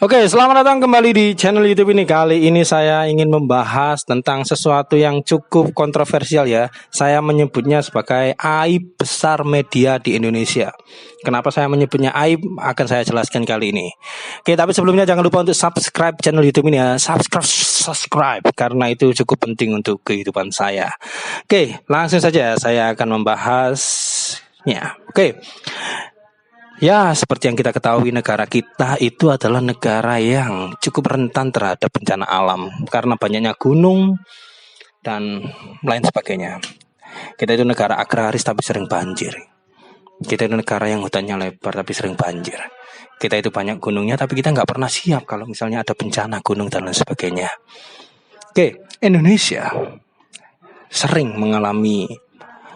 Oke, selamat datang kembali di channel YouTube ini. Kali ini saya ingin membahas tentang sesuatu yang cukup kontroversial ya. Saya menyebutnya sebagai aib besar media di Indonesia. Kenapa saya menyebutnya aib akan saya jelaskan kali ini. Oke, tapi sebelumnya jangan lupa untuk subscribe channel YouTube ini ya. Subscribe karena itu cukup penting untuk kehidupan saya. Oke, langsung saja saya akan membahasnya. Oke. Ya, seperti yang kita ketahui, negara kita itu adalah negara yang cukup rentan terhadap bencana alam karena banyaknya gunung dan lain sebagainya. Kita itu negara agraris tapi sering banjir. Kita itu negara yang hutannya lebar tapi sering banjir. Kita itu banyak gunungnya tapi kita nggak pernah siap kalau misalnya ada bencana gunung dan lain sebagainya. Oke, Indonesia sering mengalami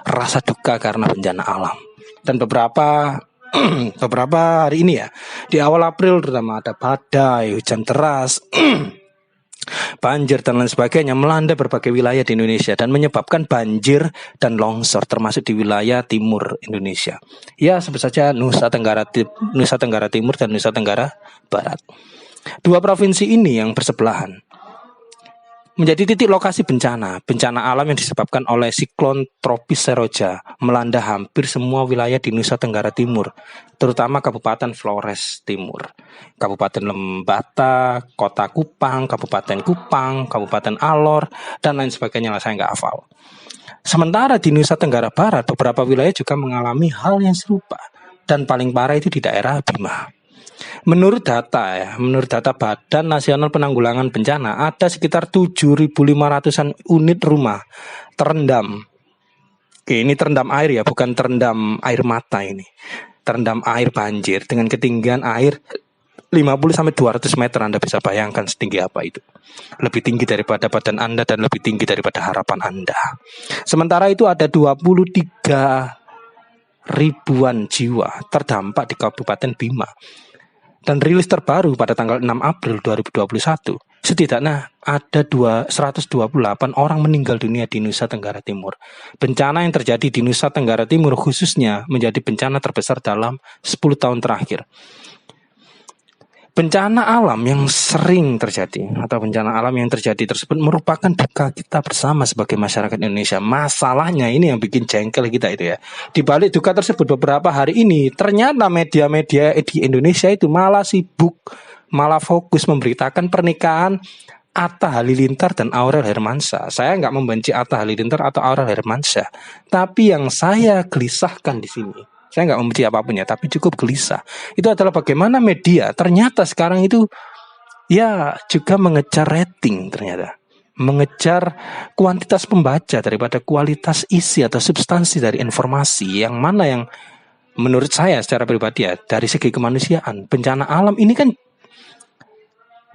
rasa duka karena bencana alam. Dan beberapa hari ini ya, di awal April terutama ada badai, hujan deras, banjir dan lain sebagainya melanda berbagai wilayah di Indonesia dan menyebabkan banjir dan longsor termasuk di wilayah timur Indonesia. Ya, sebut saja Nusa Tenggara Timur dan Nusa Tenggara Barat. Dua provinsi ini yang bersebelahan menjadi titik lokasi bencana alam yang disebabkan oleh siklon tropis Seroja melanda hampir semua wilayah di Nusa Tenggara Timur, terutama Kabupaten Flores Timur, Kabupaten Lembata, Kota Kupang, Kabupaten Alor, dan lain sebagainya lah saya nggak hafal. Sementara di Nusa Tenggara Barat, beberapa wilayah juga mengalami hal yang serupa, dan paling parah itu di daerah Bima. Menurut data Badan Nasional Penanggulangan Bencana, ada sekitar 7.500-an unit rumah terendam. Ini terendam air ya, bukan terendam air mata ini. Terendam air banjir dengan ketinggian air 50-200 meter. Anda bisa bayangkan setinggi apa itu. Lebih tinggi daripada badan Anda dan lebih tinggi daripada harapan Anda. Sementara itu ada 23 ribuan jiwa terdampak di Kabupaten Bima. Dan rilis terbaru pada tanggal 6 April 2021, setidaknya ada 128 orang meninggal dunia di Nusa Tenggara Timur. Bencana yang terjadi di Nusa Tenggara Timur khususnya menjadi bencana terbesar dalam 10 tahun terakhir. Bencana alam yang sering terjadi atau bencana alam yang terjadi tersebut merupakan duka kita bersama sebagai masyarakat Indonesia. Masalahnya ini yang bikin jengkel kita itu ya. Di balik duka tersebut beberapa hari ini ternyata media-media di Indonesia itu malah sibuk, malah fokus memberitakan pernikahan Atta Halilintar dan Aurel Hermansyah. Saya nggak membenci Atta Halilintar atau Aurel Hermansyah, tapi yang saya gelisahkan di sini, saya nggak membenci apapun ya, tapi cukup gelisah. Itu adalah bagaimana media ternyata sekarang itu ya juga mengejar rating ternyata. Mengejar kuantitas pembaca daripada kualitas isi atau substansi dari informasi. Yang mana yang menurut saya secara pribadi ya, dari segi kemanusiaan, bencana alam ini kan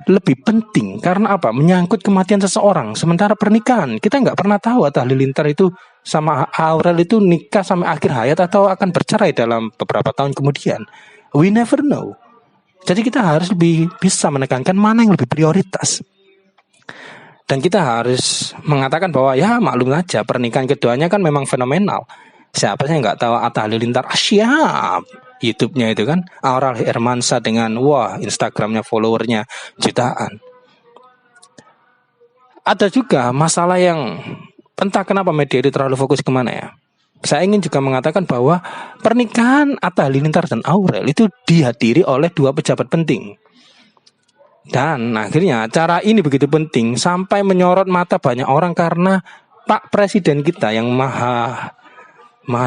lebih penting karena apa? Menyangkut kematian seseorang. Sementara pernikahan, kita nggak pernah tahu Atta Halilintar itu sama Aurel itu nikah sampai akhir hayat atau akan bercerai dalam beberapa tahun kemudian. We never know. Jadi kita harus lebih bisa menekankan mana yang lebih prioritas. Dan kita harus mengatakan bahwa ya maklum aja pernikahan keduanya kan memang fenomenal. Siapa sih yang nggak tahu Atta Halilintar? Siap. YouTube-nya itu kan Aurel Hermansyah dengan Instagram-nya followernya jutaan. Ada juga masalah yang entah kenapa media itu terlalu fokus kemana ya. Saya ingin juga mengatakan bahwa pernikahan Atta Halilintar dan Aurel itu dihadiri oleh dua pejabat penting. Dan akhirnya acara ini begitu penting sampai menyorot mata banyak orang karena Pak Presiden kita yang maha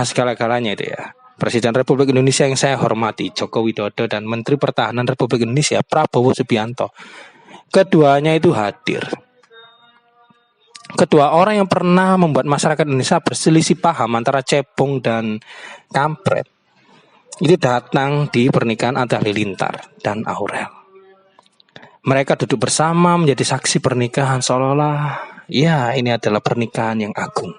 segala-galanya itu ya, Presiden Republik Indonesia yang saya hormati, Joko Widodo, dan Menteri Pertahanan Republik Indonesia, Prabowo Subianto. Keduanya itu hadir. Kedua orang yang pernah membuat masyarakat Indonesia berselisih paham antara cebong dan kampret itu datang di pernikahan Atta Halilintar dan Aurel. Mereka duduk bersama menjadi saksi pernikahan seolah-olah ya ini adalah pernikahan yang agung.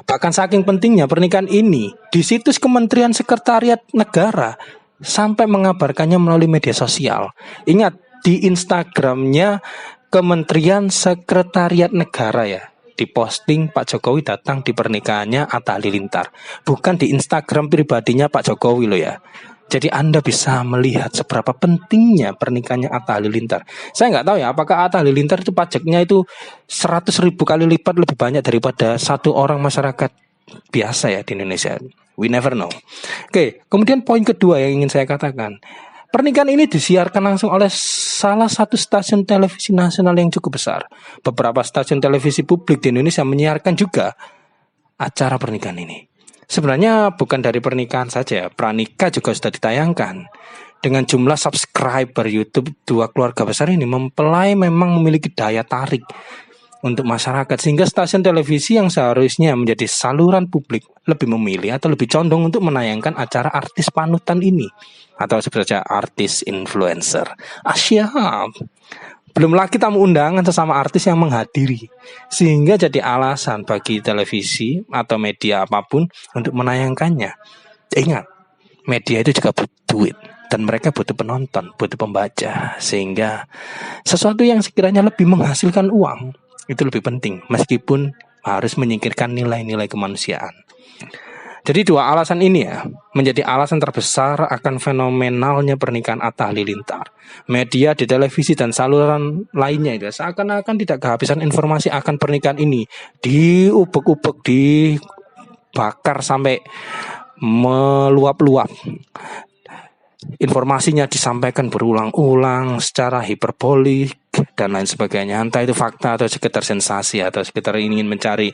Bahkan saking pentingnya pernikahan ini, di situs Kementerian Sekretariat Negara sampai mengabarkannya melalui media sosial. Ingat, di Instagramnya Kementerian Sekretariat Negara ya, diposting Pak Jokowi datang di pernikahannya Atta Halilintar. Bukan di Instagram pribadinya Pak Jokowi loh ya. Jadi Anda bisa melihat seberapa pentingnya pernikahannya Atta Halilintar. Saya nggak tahu ya, apakah Atta Halilintar itu pajaknya itu 100.000 kali lipat lebih banyak daripada satu orang masyarakat biasa ya di Indonesia. We never know. Oke, kemudian poin kedua yang ingin saya katakan. Pernikahan ini disiarkan langsung oleh salah satu stasiun televisi nasional yang cukup besar. Beberapa stasiun televisi publik di Indonesia menyiarkan juga acara pernikahan ini. Sebenarnya bukan dari pernikahan saja, pranikah juga sudah ditayangkan. Dengan jumlah subscriber YouTube dua keluarga besar ini mempelai memang memiliki daya tarik untuk masyarakat, sehingga stasiun televisi yang seharusnya menjadi saluran publik lebih memilih atau lebih condong untuk menayangkan acara artis panutan ini, atau sebut saja artis influencer. Asyap. Belum lagi tamu undangan sesama artis yang menghadiri, sehingga jadi alasan bagi televisi atau media apapun untuk menayangkannya. Ingat, media itu juga butuh duit, dan mereka butuh penonton, butuh pembaca, sehingga sesuatu yang sekiranya lebih menghasilkan uang itu lebih penting, meskipun harus menyingkirkan nilai-nilai kemanusiaan. Jadi dua alasan ini ya menjadi alasan terbesar akan fenomenalnya pernikahan Atta Halilintar. Media di televisi dan saluran lainnya itu seakan-akan tidak kehabisan informasi akan pernikahan ini. Diubek-ubek, dibakar sampai meluap-luap. Informasinya disampaikan berulang-ulang secara hiperbolik dan lain sebagainya. Entah itu fakta atau sekedar sensasi atau sekedar ingin mencari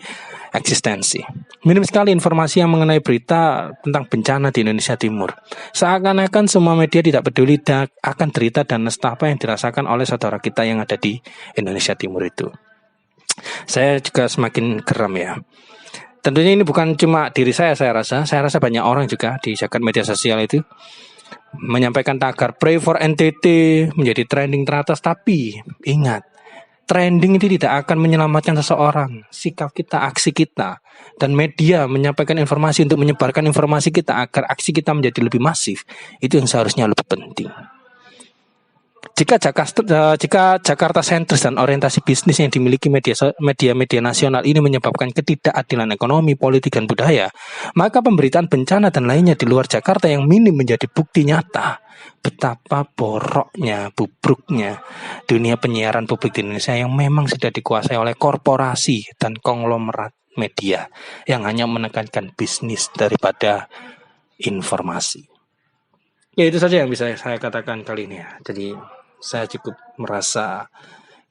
eksistensi. Minim sekali informasi yang mengenai berita tentang bencana di Indonesia Timur. Seakan-akan semua media tidak peduli akan derita dan nestapa yang dirasakan oleh saudara kita yang ada di Indonesia Timur itu. Saya juga semakin geram ya. Tentunya ini bukan cuma diri saya rasa banyak orang juga di jagat media sosial itu menyampaikan tagar Pray for NTT menjadi trending teratas. Tapi ingat, trending itu tidak akan menyelamatkan seseorang. Sikap kita, aksi kita, dan media menyampaikan informasi untuk menyebarkan informasi kita agar aksi kita menjadi lebih masif, itu yang seharusnya lebih penting. Jika Jakarta sentris dan orientasi bisnis yang dimiliki media nasional ini menyebabkan ketidakadilan ekonomi, politik, dan budaya, maka pemberitaan bencana dan lainnya di luar Jakarta yang minim menjadi bukti nyata betapa bobroknya dunia penyiaran publik di Indonesia yang memang sudah dikuasai oleh korporasi dan konglomerat media yang hanya menekankan bisnis daripada informasi. Ya, itu saja yang bisa saya katakan kali ini ya. Jadi saya cukup merasa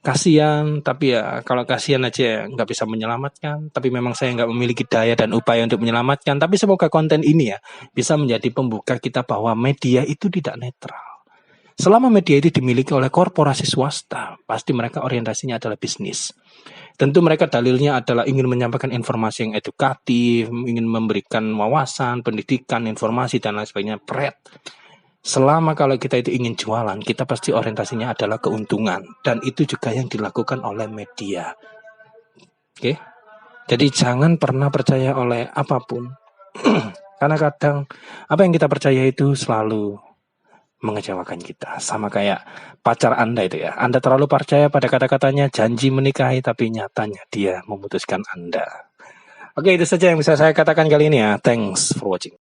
kasihan, tapi ya kalau kasihan aja nggak bisa menyelamatkan. Tapi memang saya nggak memiliki daya dan upaya untuk menyelamatkan. Tapi semoga konten ini ya bisa menjadi pembuka kita bahwa media itu tidak netral. Selama media itu dimiliki oleh korporasi swasta, pasti mereka orientasinya adalah bisnis. Tentu mereka dalilnya adalah ingin menyampaikan informasi yang edukatif, ingin memberikan wawasan, pendidikan, informasi, dan lain sebagainya. Selama kalau kita itu ingin jualan, kita pasti orientasinya adalah keuntungan. Dan itu juga yang dilakukan oleh media. Oke? Jadi jangan pernah percaya oleh apapun. Karena kadang apa yang kita percaya itu selalu mengecewakan kita. Sama kayak pacar Anda itu ya. Anda terlalu percaya pada kata-katanya janji menikahi, tapi nyatanya dia memutuskan Anda. Oke, itu saja yang bisa saya katakan kali ini ya. Thanks for watching.